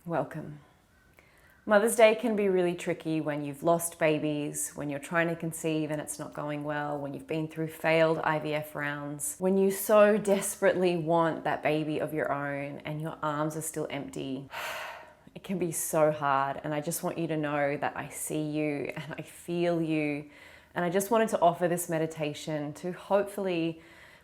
Welcome. Mother's Day can be really tricky when you've lost babies, when you're trying to conceive and it's not going well, when you've been through failed IVF rounds, when you so desperately want that baby of your own and your arms are still empty. It can be so hard, and I just want you to know that I see you and I feel you, and I just wanted to offer this meditation to hopefully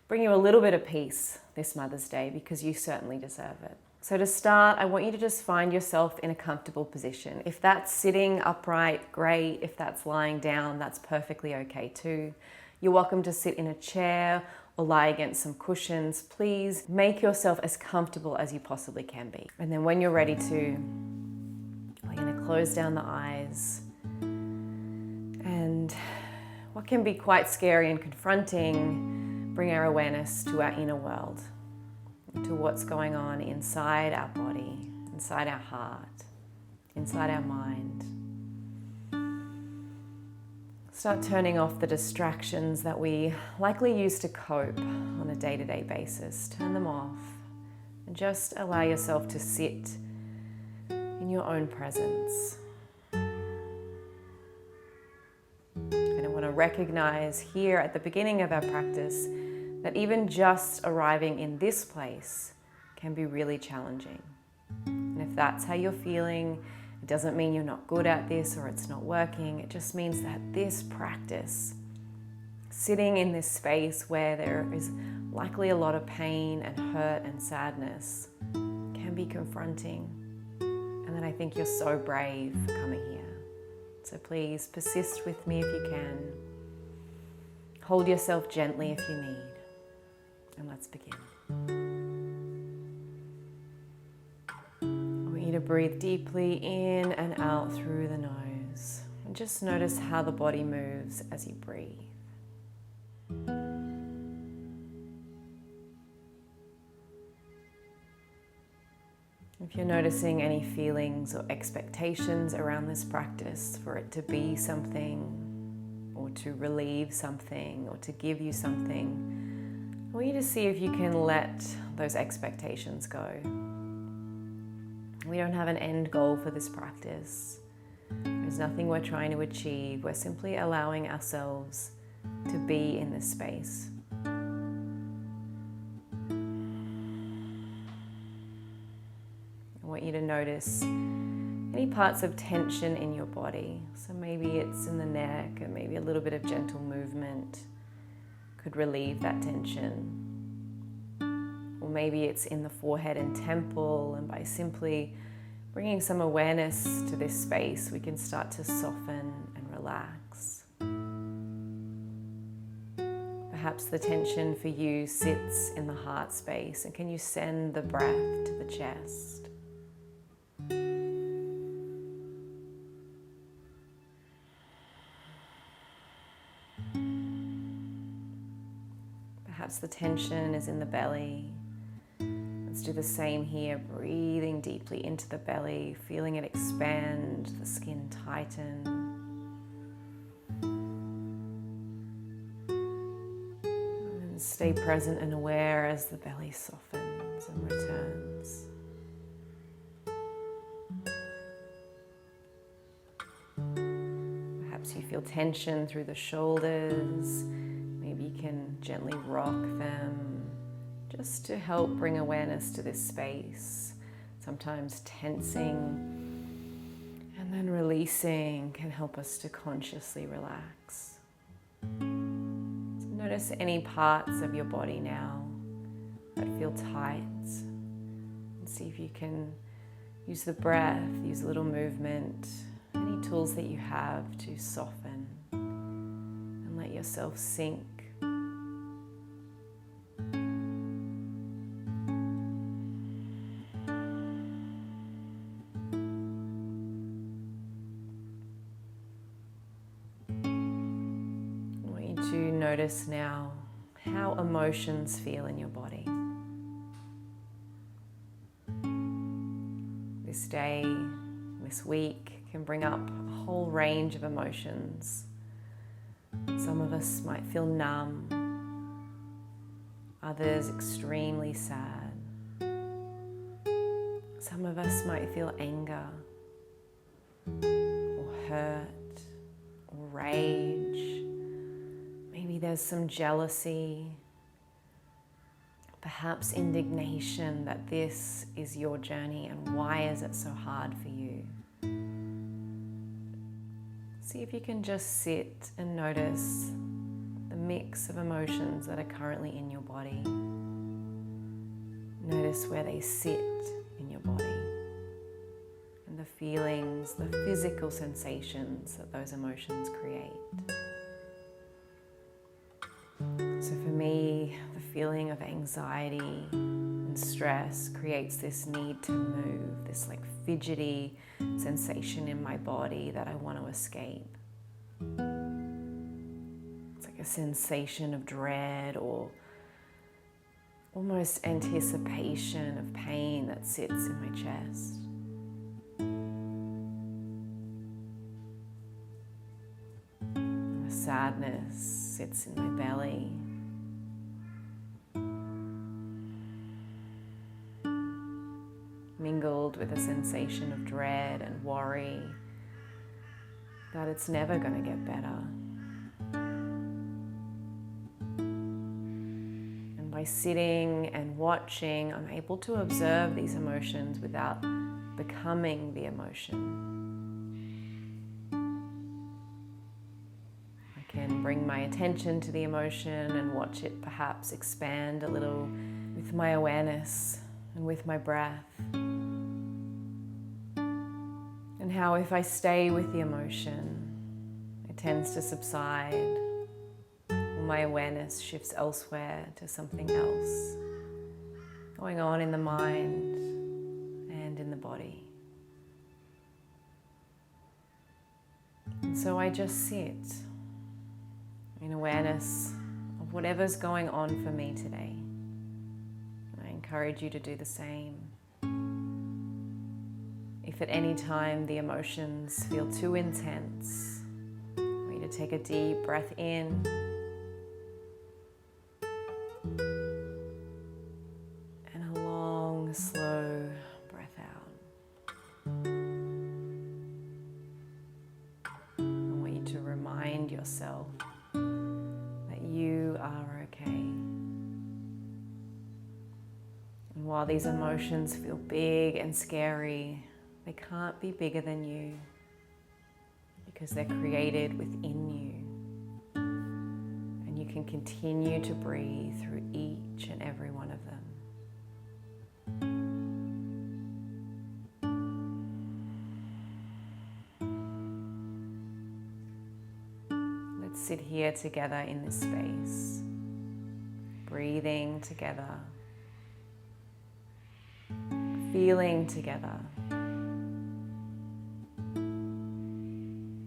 bring you a little bit of peace this Mother's Day, because you certainly deserve it. So to start, I want you to just find yourself in a comfortable position. If that's sitting upright, great. If that's lying down, that's perfectly okay too. You're welcome to sit in a chair or lie against some cushions. Please make yourself as comfortable as you possibly can be. And then when you're ready to, we're going to close down the eyes. And what can be quite scary and confronting, bring our awareness to our inner world, to what's going on inside our body, inside our heart, inside our mind. Start turning off the distractions that we likely use to cope on a day-to-day basis. Turn them off and just allow yourself to sit in your own presence. And I want to recognize here at the beginning of our practice that even just arriving in this place can be really challenging. And if that's how you're feeling, it doesn't mean you're not good at this or it's not working. It just means that this practice, sitting in this space where there is likely a lot of pain and hurt and sadness, can be confronting. And then I think you're so brave for coming here. So please persist with me if you can. Hold yourself gently if you need. And let's begin. I want you to breathe deeply in and out through the nose. And just notice how the body moves as you breathe. If you're noticing any feelings or expectations around this practice, for it to be something, or to relieve something, or to give you something, I want you to see if you can let those expectations go. We don't have an end goal for this practice. There's nothing we're trying to achieve. We're simply allowing ourselves to be in this space. I want you to notice any parts of tension in your body. So maybe it's in the neck, and maybe a little bit of gentle movement could relieve that tension. Or maybe it's in the forehead and temple, and by simply bringing some awareness to this space, we can start to soften and relax. Perhaps the tension for you sits in the heart space, and can you send the breath to the chest? Perhaps the tension is in the belly. Let's do the same here, breathing deeply into the belly, feeling it expand, the skin tighten. And stay present and aware as the belly softens and returns. Perhaps you feel tension through the shoulders. Maybe you can gently rock them just to help bring awareness to this space. Sometimes tensing and then releasing can help us to consciously relax. So notice any parts of your body now that feel tight, and see if you can use the breath, use a little movement, any tools that you have to soften and let yourself sink. Notice now how emotions feel in your body. This day, this week can bring up a whole range of emotions. Some of us might feel numb, others extremely sad, Some of us might feel anger or hurt or rage. Maybe there's some jealousy, perhaps indignation that this is your journey and why is it so hard for you? See if you can just sit and notice the mix of emotions that are currently in your body. Notice where they sit in your body and the feelings, the physical sensations that those emotions create. So for me, the feeling of anxiety and stress creates this need to move, this like fidgety sensation in my body that I want to escape. It's like a sensation of dread or almost anticipation of pain that sits in my chest. And a sadness sits in my belly. Mingled with a sensation of dread and worry that it's never going to get better. By sitting and watching, I'm able to observe these emotions without becoming the emotion. I can bring my attention to the emotion and watch it perhaps expand a little with my awareness and with my breath. And how if I stay with the emotion, it tends to subside. My awareness shifts elsewhere to something else going on in the mind and in the body. And so I just sit in awareness of whatever's going on for me today. And I encourage you to do the same. If at any time the emotions feel too intense, I want you to take a deep breath in. Slow breath out. I want you to remind yourself that you are okay. And while these emotions feel big and scary, they can't be bigger than you because they're created within you. And you can continue to breathe through each and every one of them. Let's sit here together in this space, breathing together, feeling together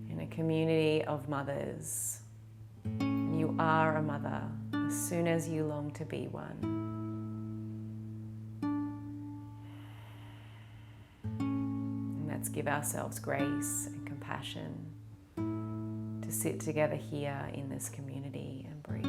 in a community of mothers. And you are a mother as soon as you long to be one. Let's give ourselves grace and compassion to sit together here in this community and breathe.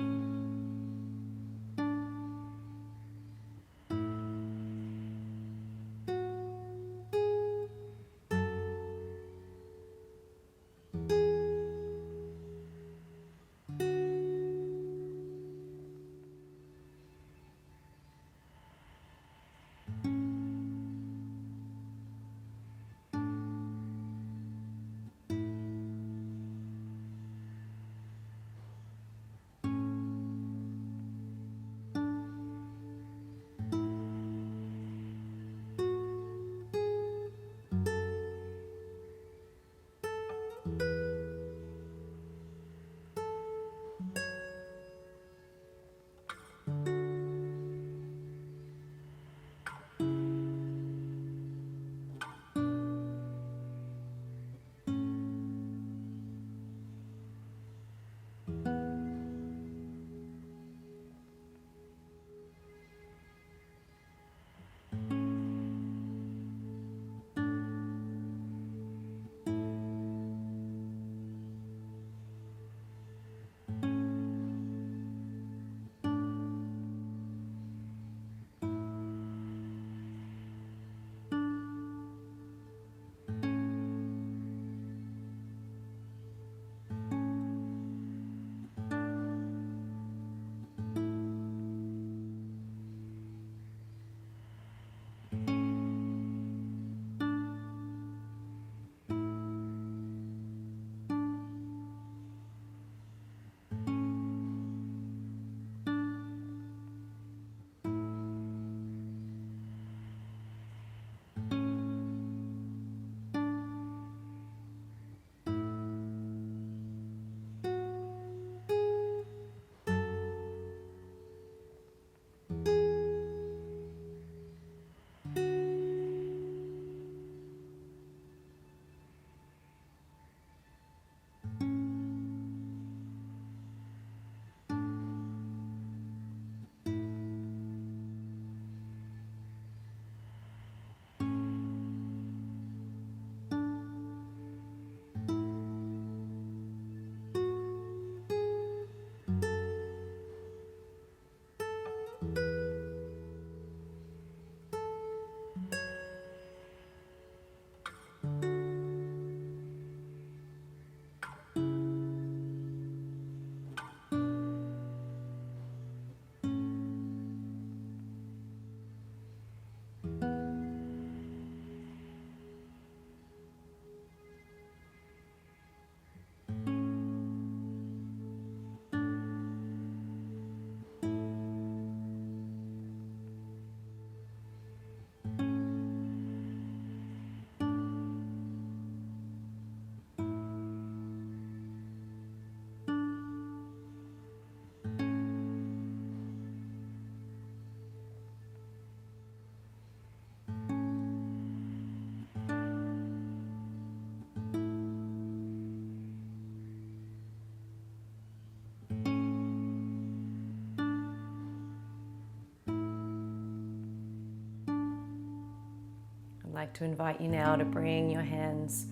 I'd like to invite you now to bring your hands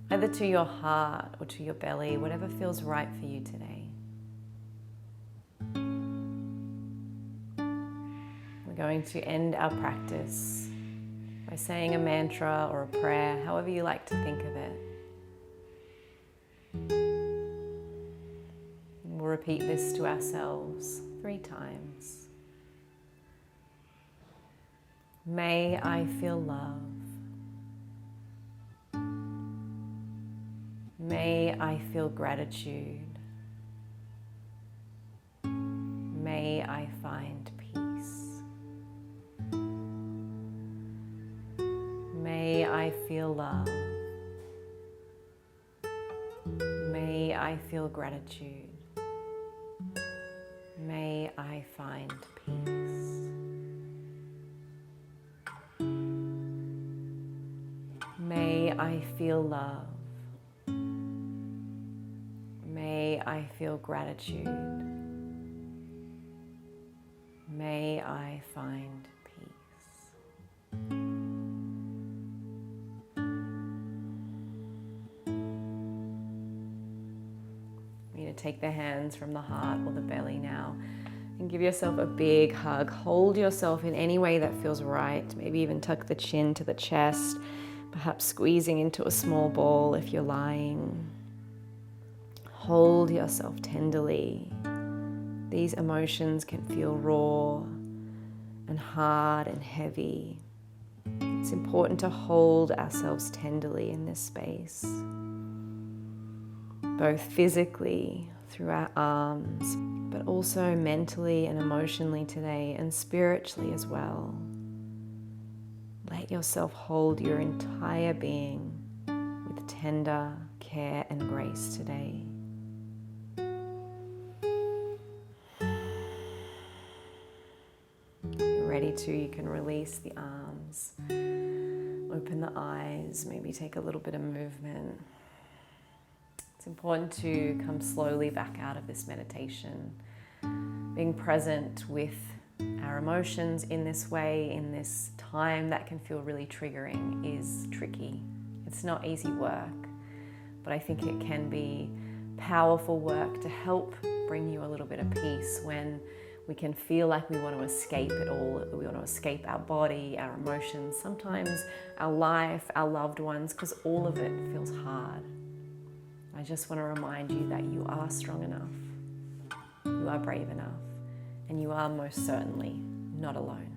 either to your heart or to your belly, whatever feels right for you today. We're going to end our practice by saying a mantra or a prayer, however you like to think of it. And we'll repeat this to ourselves 3 times. May I feel love. May I feel gratitude. May I find peace. May I feel love. May I feel gratitude. May I find peace. May I feel love. May I feel gratitude. May I find peace. You need to take the hands from the heart or the belly now and give yourself a big hug. Hold yourself in any way that feels right. Maybe even tuck the chin to the chest, perhaps squeezing into a small ball if you're lying. Hold yourself tenderly. These emotions can feel raw and hard and heavy. It's important to hold ourselves tenderly in this space, both physically through our arms, but also mentally and emotionally today, and spiritually as well. Let yourself hold your entire being with tender care and grace today. Ready to, you can release the arms, open the eyes, maybe take a little bit of movement. It's important to come slowly back out of this meditation. Being present with our emotions in this way, in this time that can feel really triggering, is tricky. It's not easy work, but I think it can be powerful work to help bring you a little bit of peace when we can feel like we want to escape it all. We want to escape our body, our emotions, sometimes our life, our loved ones, because all of it feels hard. I just want to remind you that you are strong enough, you are brave enough, and you are most certainly not alone.